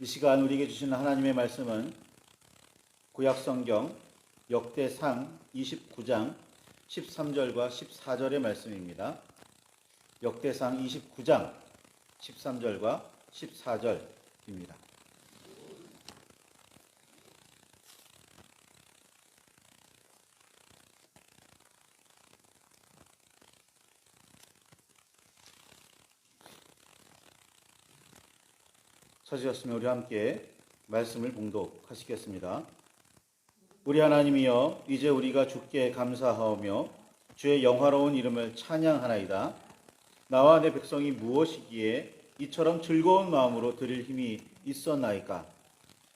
이 시간 우리에게 주시는 하나님의 말씀은 구약성경 역대상 29장 13절과 14절의 말씀입니다. 역대상 29장 13절과 14절입니다. 찾으셨으면 우리 함께 말씀을 봉독하시겠습니다. 우리 하나님이여, 이제 우리가 주께 감사하오며 주의 영화로운 이름을 찬양하나이다. 나와 내 백성이 무엇이기에 이처럼 즐거운 마음으로 드릴 힘이 있었나이까.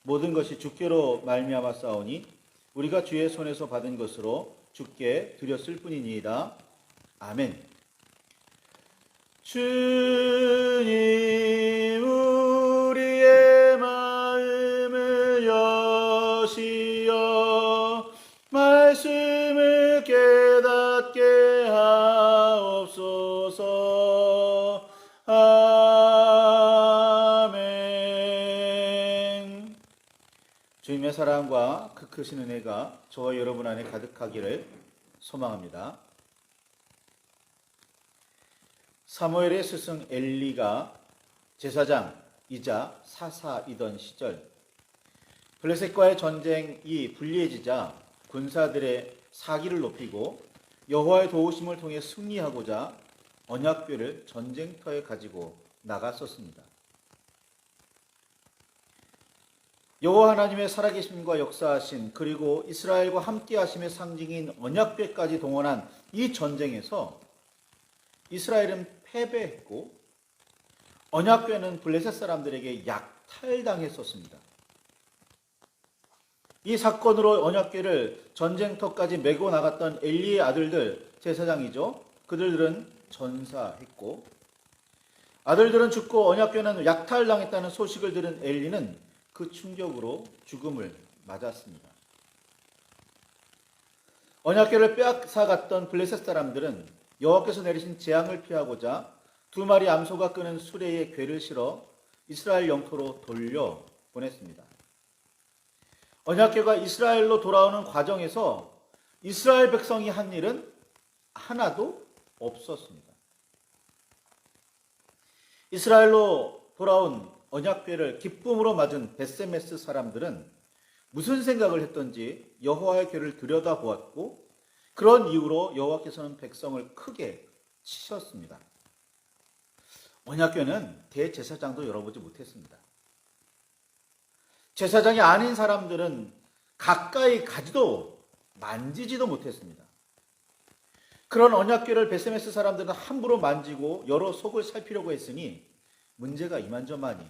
모든 것이 주께로 말미암아 싸우니 우리가 주의 손에서 받은 것으로 주께 드렸을 뿐이니이다. 아멘. 주님, 우리의 마음을 여시어 말씀을 깨닫게 하옵소서. 아멘. 주님의 사랑과 그 크신 은혜가 저와 여러분 안에 가득하기를 소망합니다. 사무엘의 스승 엘리가 제사장이자 사사이던 시절, 블레셋과의 전쟁이 불리해지자 군사들의 사기를 높이고 여호와의 도우심을 통해 승리하고자 언약궤를 전쟁터에 가지고 나갔었습니다. 여호와 하나님의 살아계심과 역사하심, 그리고 이스라엘과 함께하심의 상징인 언약궤까지 동원한 이 전쟁에서 이스라엘은 패배했고 언약궤는 블레셋 사람들에게 약탈당했었습니다. 이 사건으로 언약궤를 전쟁터까지 메고 나갔던 엘리의 아들들, 제사장이죠. 그들은 전사했고 아들들은 죽고 언약궤는 약탈당했다는 소식을 들은 엘리는 그 충격으로 죽음을 맞았습니다. 언약궤를 빼앗아갔던 블레셋 사람들은 여호와께서 내리신 재앙을 피하고자 두 마리 암소가 끄는 수레에 궤를 실어 이스라엘 영토로 돌려보냈습니다. 언약궤가 이스라엘로 돌아오는 과정에서 이스라엘 백성이 한 일은 하나도 없었습니다. 이스라엘로 돌아온 언약궤를 기쁨으로 맞은 벳세메스 사람들은 무슨 생각을 했던지 여호와의 궤를 들여다보았고 그런 이유로 여호와께서는 백성을 크게 치셨습니다. 언약궤는 대제사장도 열어보지 못했습니다. 제사장이 아닌 사람들은 가까이 가지도 만지지도 못했습니다. 그런 언약궤를 벳세메스 사람들은 함부로 만지고 여러 속을 살피려고 했으니 문제가 이만저만이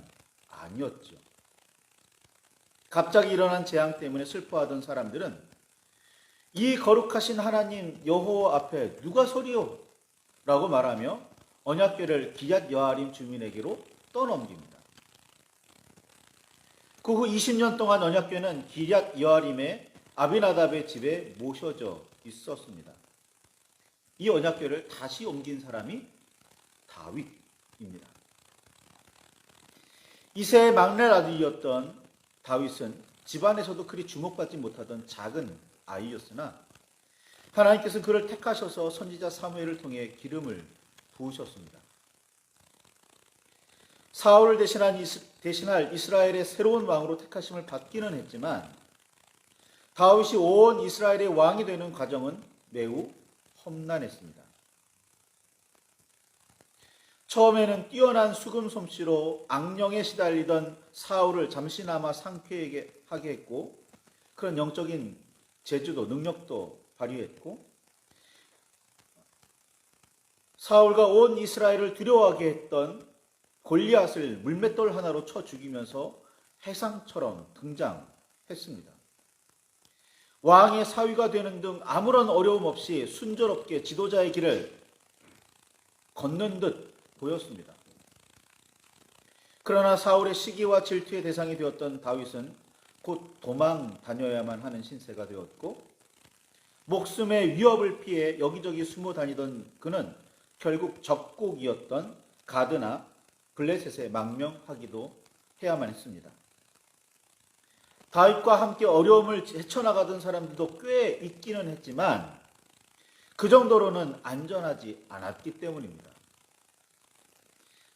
아니었죠. 갑자기 일어난 재앙 때문에 슬퍼하던 사람들은 이 거룩하신 하나님 여호와 앞에 누가 서리요? 라고 말하며 언약궤를 기얏 여아림 주민에게로 떠넘깁니다. 그 후 20년 동안 언약궤는 기얏 여아림의 아비나답의 집에 모셔져 있었습니다. 이 언약궤를 다시 옮긴 사람이 다윗입니다. 이세의 막내 아들이었던 다윗은 집안에서도 그리 주목받지 못하던 작은 아이였으나 하나님께서 그를 택하셔서 선지자 사무엘을 통해 기름을 부으셨습니다. 사울을 대신할 이스라엘의 새로운 왕으로 택하심을 받기는 했지만 다윗이 온 이스라엘의 왕이 되는 과정은 매우 험난했습니다. 처음에는 뛰어난 수금 솜씨로 악령에 시달리던 사울을 잠시나마 상쾌하게 했고 그런 영적인 재주도 능력도 발휘했고 사울과 온 이스라엘을 두려워하게 했던 골리앗을 물맷돌 하나로 쳐 죽이면서 해상처럼 등장했습니다. 왕의 사위가 되는 등 아무런 어려움 없이 순조롭게 지도자의 길을 걷는 듯 보였습니다. 그러나 사울의 시기와 질투의 대상이 되었던 다윗은 곧 도망 다녀야만 하는 신세가 되었고 목숨의 위협을 피해 여기저기 숨어 다니던 그는 결국 적국이었던 가드나 블레셋에 망명하기도 해야만 했습니다. 다윗과 함께 어려움을 헤쳐나가던 사람들도 꽤 있기는 했지만 그 정도로는 안전하지 않았기 때문입니다.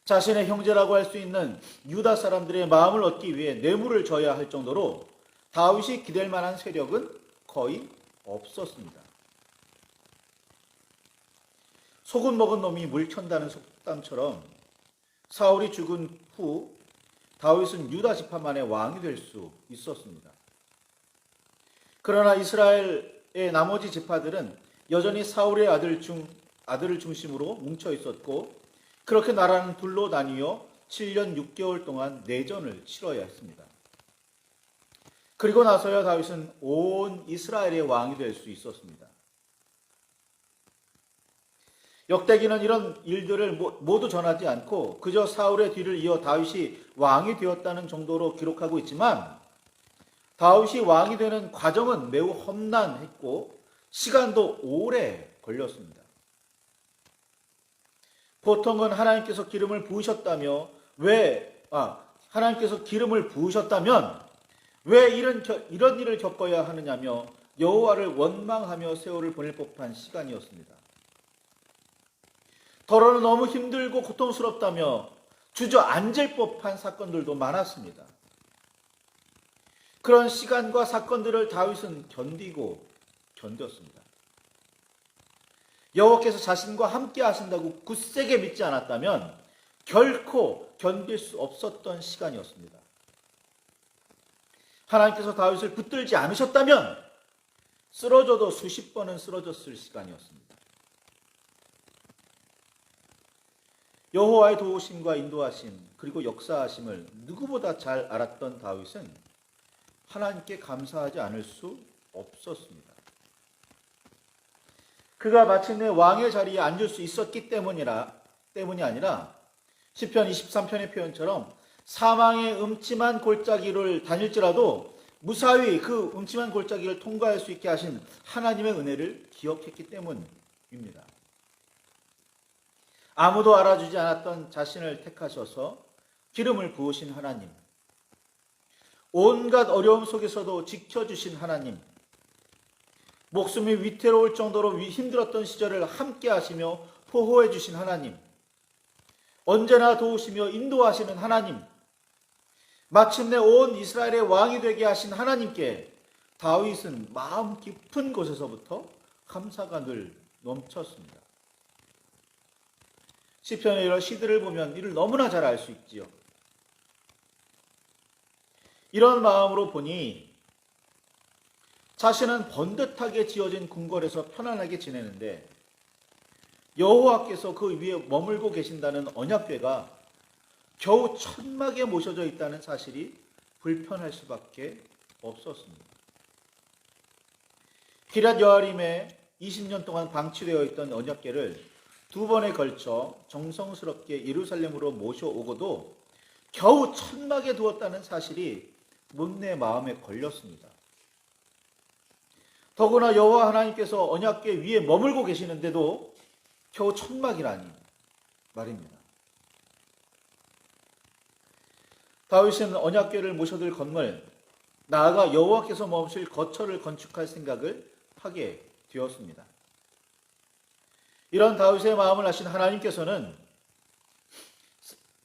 자신의 형제라고 할 수 있는 유다 사람들의 마음을 얻기 위해 뇌물을 줘야 할 정도로 다윗이 기댈 만한 세력은 거의 없었습니다. 소금 먹은 놈이 물 켠다는 속담처럼 사울이 죽은 후 다윗은 유다 지파만의 왕이 될 수 있었습니다. 그러나 이스라엘의 나머지 지파들은 여전히 사울의 아들을 중심으로 뭉쳐 있었고 그렇게 나라는 둘로 나뉘어 7년 6개월 동안 내전을 치러야 했습니다. 그리고 나서야 다윗은 온 이스라엘의 왕이 될 수 있었습니다. 역대기는 이런 일들을 모두 전하지 않고 그저 사울의 뒤를 이어 다윗이 왕이 되었다는 정도로 기록하고 있지만 다윗이 왕이 되는 과정은 매우 험난했고 시간도 오래 걸렸습니다. 보통은 하나님께서 기름을 부으셨다면 왜 이런 일을 겪어야 하느냐며 여호와를 원망하며 세월을 보낼 법한 시간이었습니다. 더러는 너무 힘들고 고통스럽다며 주저앉을 법한 사건들도 많았습니다. 그런 시간과 사건들을 다윗은 견뎠습니다. 여호와께서 자신과 함께 하신다고 굳세게 믿지 않았다면 결코 견딜 수 없었던 시간이었습니다. 하나님께서 다윗을 붙들지 않으셨다면 쓰러져도 수십 번은 쓰러졌을 시간이었습니다. 여호와의 도우심과 인도하심 그리고 역사하심을 누구보다 잘 알았던 다윗은 하나님께 감사하지 않을 수 없었습니다. 그가 마침내 왕의 자리에 앉을 수 있었기 때문이 아니라 시편 23편의 표현처럼 사망의 음침한 골짜기를 다닐지라도 무사히 그 음침한 골짜기를 통과할 수 있게 하신 하나님의 은혜를 기억했기 때문입니다. 아무도 알아주지 않았던 자신을 택하셔서 기름을 부으신 하나님, 온갖 어려움 속에서도 지켜주신 하나님, 목숨이 위태로울 정도로 힘들었던 시절을 함께 하시며 보호해 주신 하나님, 언제나 도우시며 인도하시는 하나님, 마침내 온 이스라엘의 왕이 되게 하신 하나님께 다윗은 마음 깊은 곳에서부터 감사가 늘 넘쳤습니다. 시편의 이런 시들을 보면 이를 너무나 잘 알 수 있지요. 이런 마음으로 보니 자신은 번듯하게 지어진 궁궐에서 편안하게 지내는데 여호와께서 그 위에 머물고 계신다는 언약궤가 겨우 천막에 모셔져 있다는 사실이 불편할 수밖에 없었습니다. 기럇 여아림에 20년 동안 방치되어 있던 언약궤를 2번에 걸쳐 정성스럽게 예루살렘으로 모셔오고도 겨우 천막에 두었다는 사실이 문내 마음에 걸렸습니다. 더구나 여호와 하나님께서 언약궤 위에 머물고 계시는데도 겨우 천막이라니 말입니다. 다윗은 언약궤를 모셔둘 건물, 나아가 여호와께서 머무실 거처를 건축할 생각을 하게 되었습니다. 이런 다윗의 마음을 아신 하나님께서는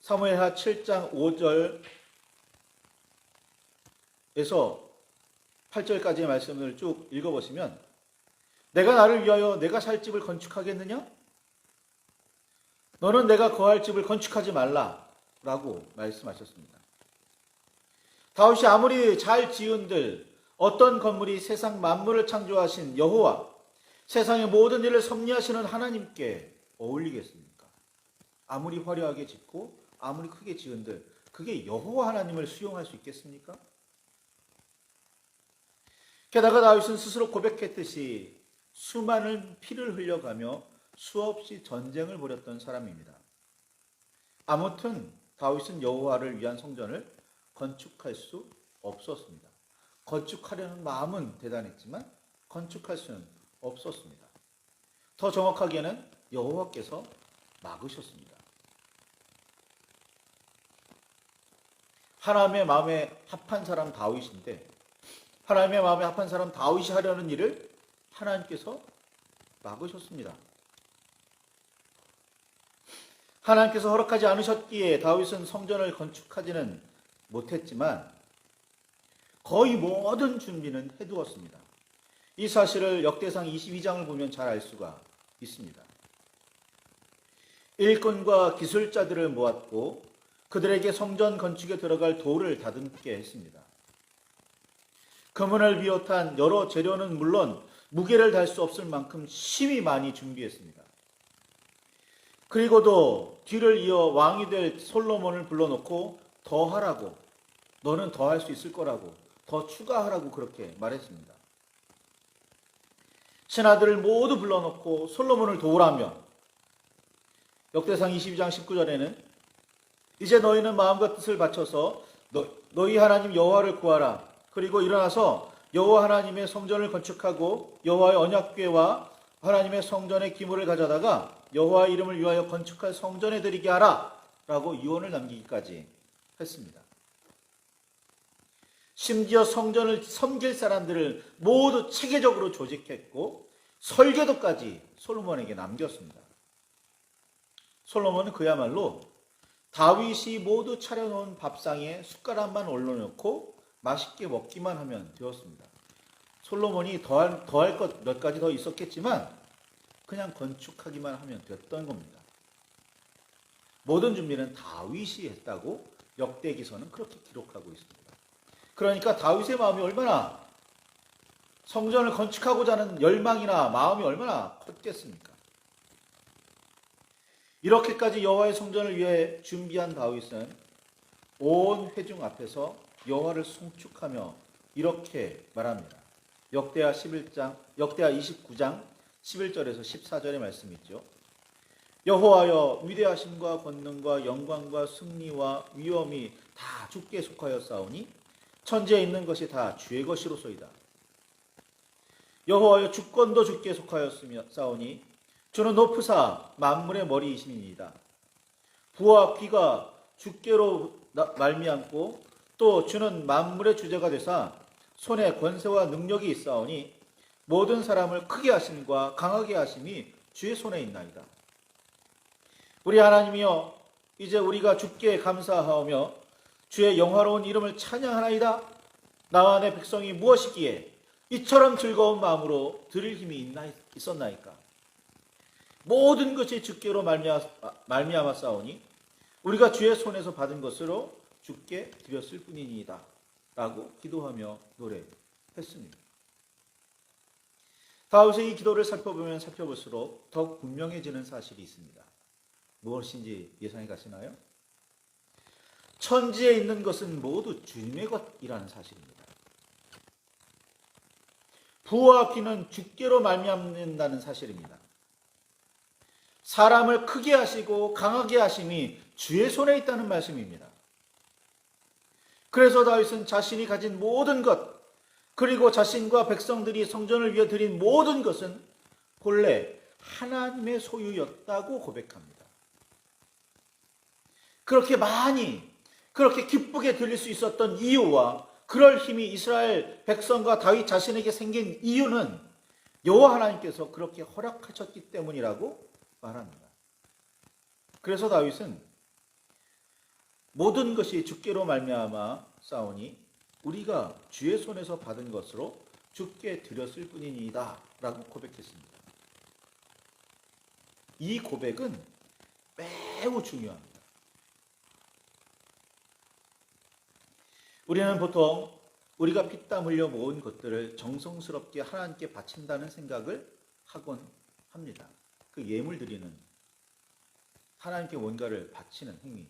사무엘하 7장 5절에서 8절까지의 말씀을 쭉 읽어보시면 내가 나를 위하여 내가 살 집을 건축하겠느냐? 너는 내가 거할 집을 건축하지 말라 라고 말씀하셨습니다. 다윗이 아무리 잘 지은들 어떤 건물이 세상 만물을 창조하신 여호와, 세상의 모든 일을 섭리하시는 하나님께 어울리겠습니까? 아무리 화려하게 짓고 아무리 크게 지은들 그게 여호와 하나님을 수용할 수 있겠습니까? 게다가 다윗은 스스로 고백했듯이 수많은 피를 흘려가며 수없이 전쟁을 벌였던 사람입니다. 아무튼 다윗은 여호와를 위한 성전을 건축할 수 없었습니다. 건축하려는 마음은 대단했지만 건축할 수는 없었습니다. 더 정확하게는 여호와께서 막으셨습니다. 하나님의 마음에 합한 사람 다윗인데 하나님의 마음에 합한 사람 다윗이 하려는 일을 하나님께서 막으셨습니다. 하나님께서 허락하지 않으셨기에 다윗은 성전을 건축하지는 못했지만 거의 모든 준비는 해두었습니다. 이 사실을 역대상 22장을 보면 잘 알 수가 있습니다. 일꾼과 기술자들을 모았고 그들에게 성전 건축에 들어갈 돌을 다듬게 했습니다. 금은을 비롯한 여러 재료는 물론 무게를 달 수 없을 만큼 심히 많이 준비했습니다. 그리고도 뒤를 이어 왕이 될 솔로몬을 불러놓고 더 하라고, 너는 더 할 수 있을 거라고, 더 추가하라고 그렇게 말했습니다. 신하들을 모두 불러놓고 솔로몬을 도우라며 역대상 22장 19절에는 이제 너희는 마음과 뜻을 바쳐서 너희 하나님 여호와를 구하라. 그리고 일어나서 여호와 하나님의 성전을 건축하고 여호와의 언약궤와 하나님의 성전의 기물을 가져다가 여호와의 이름을 위하여 건축할 성전에 드리게 하라 라고 유언을 남기기까지 했습니다. 심지어 성전을 섬길 사람들을 모두 체계적으로 조직했고 설계도까지 솔로몬에게 남겼습니다. 솔로몬은 그야말로 다윗이 모두 차려놓은 밥상에 숟가락만 올려놓고 맛있게 먹기만 하면 되었습니다. 솔로몬이 더할 것 몇 가지 더 있었겠지만 그냥 건축하기만 하면 됐던 겁니다. 모든 준비는 다윗이 했다고 역대기서는 그렇게 기록하고 있습니다. 그러니까 다윗의 마음이 얼마나 성전을 건축하고자 하는 열망이나 마음이 얼마나 컸겠습니까? 이렇게까지 여호와의 성전을 위해 준비한 다윗은 온 회중 앞에서 여호와를 송축하며 이렇게 말합니다. 역대하 29장 11절에서 14절의 말씀이 있죠. 여호와여 위대하심과 권능과 영광과 승리와 위엄이 다 주께 속하였사오니 천지에 있는 것이 다 주의 것이로소이다. 여호와여 주권도 주께 속하였사오니 주는 높으사 만물의 머리이심이니이다. 부와 귀가 주께로 말미암고 또 주는 만물의 주제가 되사 손에 권세와 능력이 있사오니 모든 사람을 크게 하심과 강하게 하심이 주의 손에 있나이다. 우리 하나님이여 이제 우리가 주께 감사하오며 주의 영화로운 이름을 찬양하나이다. 나와 내 백성이 무엇이기에 이처럼 즐거운 마음으로 드릴 힘이 있었나이까. 모든 것이 주께로 말미암았사오니 우리가 주의 손에서 받은 것으로 주께 드렸을 뿐이니이다. 라고 기도하며 노래했습니다. 다윗의 이 기도를 살펴보면 살펴볼수록 더욱 분명해지는 사실이 있습니다. 무엇인지 예상이 가시나요? 천지에 있는 것은 모두 주님의 것이라는 사실입니다. 부와 귀는 주께로 말미암는다는 사실입니다. 사람을 크게 하시고 강하게 하심이 주의 손에 있다는 말씀입니다. 그래서 다윗은 자신이 가진 모든 것, 그리고 자신과 백성들이 성전을 위해 드린 모든 것은 본래 하나님의 소유였다고 고백합니다. 그렇게 많이, 그렇게 기쁘게 드릴 수 있었던 이유와 그럴 힘이 이스라엘 백성과 다윗 자신에게 생긴 이유는 여호와 하나님께서 그렇게 허락하셨기 때문이라고 말합니다. 그래서 다윗은 모든 것이 주께로 말미암아 싸우니 우리가 주의 손에서 받은 것으로 주께 드렸을 뿐이니이다 라고 고백했습니다. 이 고백은 매우 중요합니다. 우리는 보통 우리가 피땀 흘려 모은 것들을 정성스럽게 하나님께 바친다는 생각을 하곤 합니다. 그 예물 드리는, 하나님께 뭔가를 바치는 행위,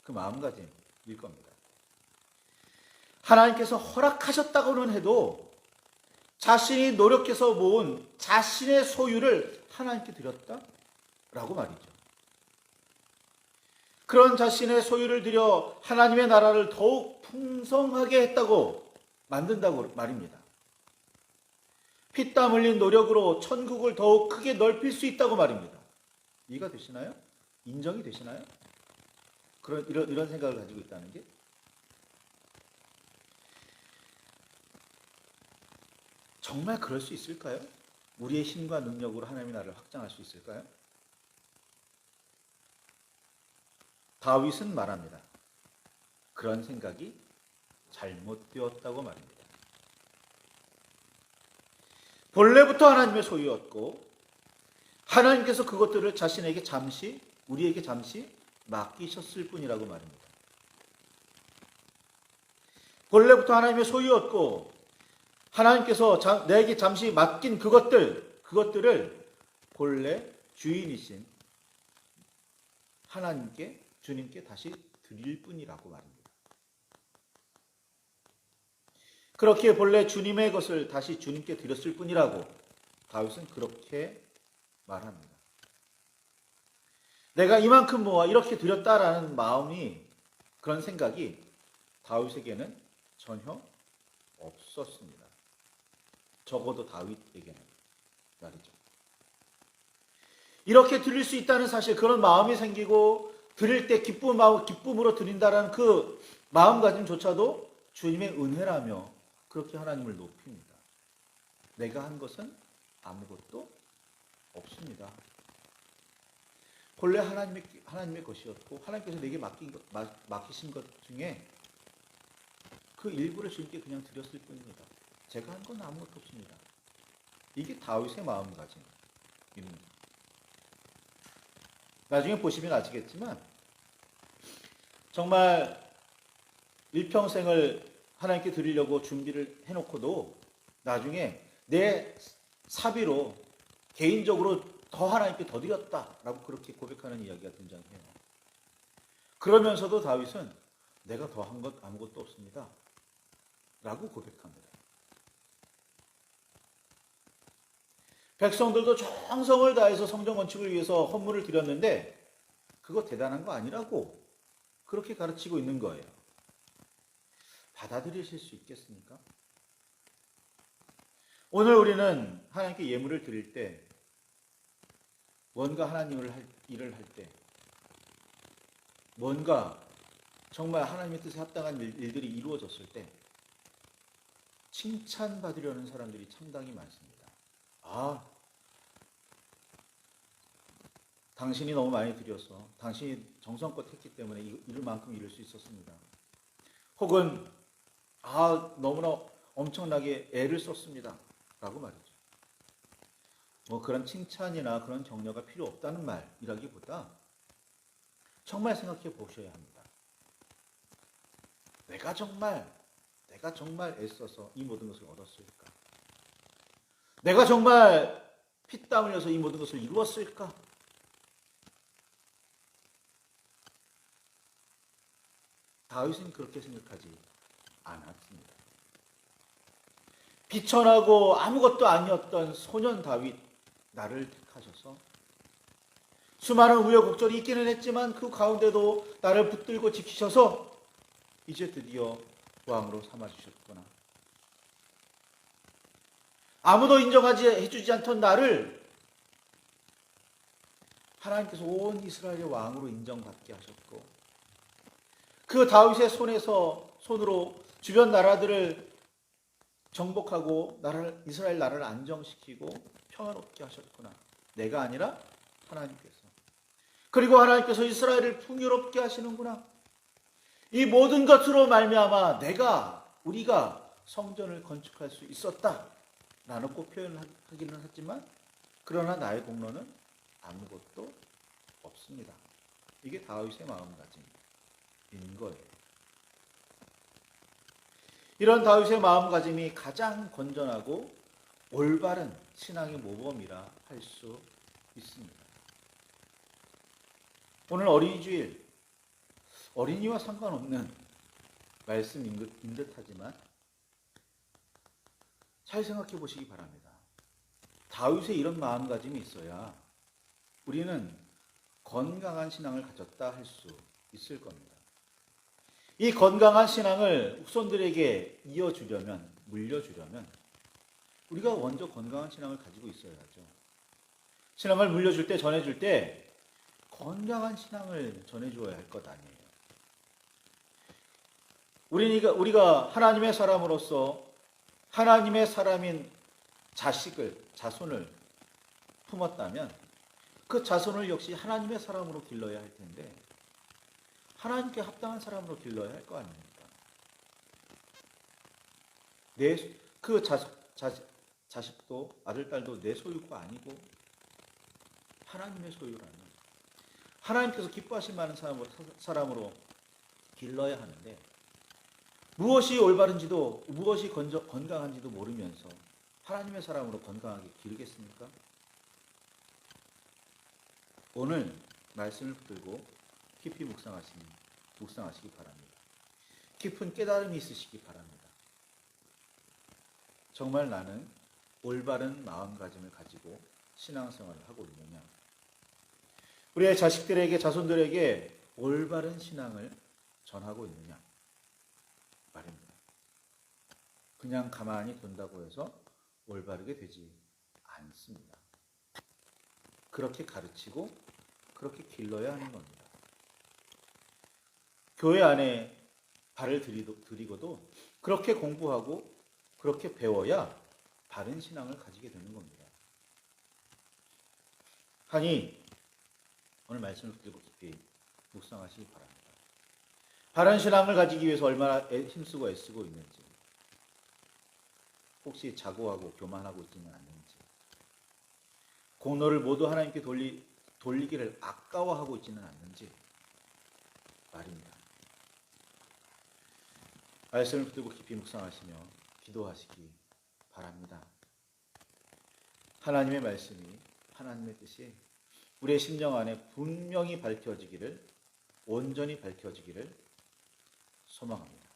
그 마음가짐일 겁니다. 하나님께서 허락하셨다고는 해도 자신이 노력해서 모은 자신의 소유를 하나님께 드렸다라고 말이죠. 그런 자신의 소유를 들여 하나님의 나라를 더욱 풍성하게 했다고 만든다고 말입니다. 피땀 흘린 노력으로 천국을 더욱 크게 넓힐 수 있다고 말입니다. 이해가 되시나요? 인정이 되시나요? 이런 생각을 가지고 있다는 게? 정말 그럴 수 있을까요? 우리의 힘과 능력으로 하나님의 나라를 확장할 수 있을까요? 다윗은 말합니다. 그런 생각이 잘못되었다고 말합니다. 본래부터 하나님의 소유였고 하나님께서 그것들을 자신에게 잠시, 우리에게 잠시 맡기셨을 뿐이라고 말입니다. 본래부터 하나님의 소유였고 하나님께서 내게 잠시 맡긴 그것들을 본래 주인이신 하나님께, 주님께 다시 드릴 뿐이라고 말입니다. 그렇게 본래 주님의 것을 다시 주님께 드렸을 뿐이라고 다윗은 그렇게 말합니다. 내가 이만큼 모아 이렇게 드렸다라는 마음이, 그런 생각이 다윗에게는 전혀 없었습니다. 적어도 다윗에게는 말이죠. 이렇게 드릴 수 있다는 사실, 그런 마음이 생기고 드릴 때 기쁨으로 드린다라는 그 마음가짐조차도 주님의 은혜라며 그렇게 하나님을 높입니다. 내가 한 것은 아무것도 없습니다. 본래 하나님의 것이었고 하나님께서 내게 맡기신 것 중에 그 일부를 주님께 그냥 드렸을 뿐입니다. 제가 한 건 아무것도 없습니다. 이게 다윗의 마음가짐입니다. 나중에 보시면 아시겠지만 정말 일평생을 하나님께 드리려고 준비를 해놓고도 나중에 내 사비로 개인적으로 더 하나님께 더 드렸다라고 그렇게 고백하는 이야기가 등장해요. 그러면서도 다윗은 내가 더 한 것 아무것도 없습니다 라고 고백합니다. 백성들도 정성을 다해서 성전 건축을 위해서 헌물을 드렸는데 그거 대단한 거 아니라고 그렇게 가르치고 있는 거예요. 받아들이실 수 있겠습니까? 오늘 우리는 하나님께 예물을 드릴 때, 뭔가 일을 할 때, 뭔가 정말 하나님의 뜻에 합당한 일들이 이루어졌을 때 칭찬받으려는 사람들이 상당히 많습니다. 당신이 너무 많이 드려서, 당신이 정성껏 했기 때문에 이룰 만큼 이룰 수 있었습니다. 혹은 너무나 엄청나게 애를 썼습니다 라고 말이죠. 그런 칭찬이나 그런 격려가 필요 없다는 말이라기보다 정말 생각해 보셔야 합니다. 내가 정말 애써서 이 모든 것을 얻었을까? 내가 정말 피땀 흘려서 이 모든 것을 이루었을까? 다윗은 그렇게 생각하지 않았습니다. 비천하고 아무것도 아니었던 소년 다윗, 나를 택하셔서 수많은 우여곡절이 있기는 했지만 그 가운데도 나를 붙들고 지키셔서 이제 드디어 왕으로 삼아주셨구나. 아무도 해주지 않던 나를 하나님께서 온 이스라엘의 왕으로 인정받게 하셨고, 그 다윗의 손으로 주변 나라들을 정복하고 이스라엘 나라를 안정시키고 평화롭게 하셨구나. 내가 아니라 하나님께서. 그리고 하나님께서 이스라엘을 풍요롭게 하시는구나. 이 모든 것으로 말미암아 우리가 성전을 건축할 수 있었다 라는 꼭 표현하기는 하지만, 그러나 나의 공로는 아무것도 없습니다. 이게 다윗의 마음가짐인 거예요. 이런 다윗의 마음가짐이 가장 건전하고 올바른 신앙의 모범이라 할 수 있습니다. 오늘 어린이 주일, 어린이와 상관없는 말씀인 듯하지만 잘 생각해 보시기 바랍니다. 다윗의 이런 마음가짐이 있어야 우리는 건강한 신앙을 가졌다 할 수 있을 겁니다. 이 건강한 신앙을 후손들에게 물려주려면 우리가 먼저 건강한 신앙을 가지고 있어야죠. 신앙을 물려줄 때, 전해줄 때 건강한 신앙을 전해주어야 할 것 아니에요. 우리가 하나님의 사람으로서 하나님의 사람인 자손을 품었다면 그 자손을 역시 하나님의 사람으로 길러야 할 텐데 하나님께 합당한 사람으로 길러야 할 거 아닙니까? 그 자식도 아들, 딸도 내 소유가 아니고 하나님의 소유라니 하나님께서 기뻐하실 만한 사람으로 길러야 하는데 무엇이 올바른지도 무엇이 건강한지도 모르면서 하나님의 사람으로 건강하게 기르겠습니까? 오늘 말씀을 붙들고 깊이 묵상하시기 바랍니다. 깊은 깨달음이 있으시기 바랍니다. 정말 나는 올바른 마음가짐을 가지고 신앙생활을 하고 있느냐? 우리의 자식들에게, 자손들에게 올바른 신앙을 전하고 있느냐? 말입니다. 그냥 가만히 둔다고 해서 올바르게 되지 않습니다. 그렇게 가르치고 그렇게 길러야 하는 겁니다. 교회 안에 발을 들이고도 그렇게 공부하고 그렇게 배워야 바른 신앙을 가지게 되는 겁니다. 하니 오늘 말씀을 붙들고 깊이 묵상하시기 바랍니다. 바른 신앙을 가지기 위해서 얼마나 힘쓰고 애쓰고 있는지, 혹시 자고하고 교만하고 있지는 않는지, 공로를 모두 하나님께 돌리기를 아까워하고 있지는 않는지 말입니다. 말씀을 붙들고 깊이 묵상하시며 기도하시기 바랍니다. 하나님의 말씀이, 하나님의 뜻이 우리의 심령 안에 분명히 밝혀지기를, 온전히 밝혀지기를 소망합니다.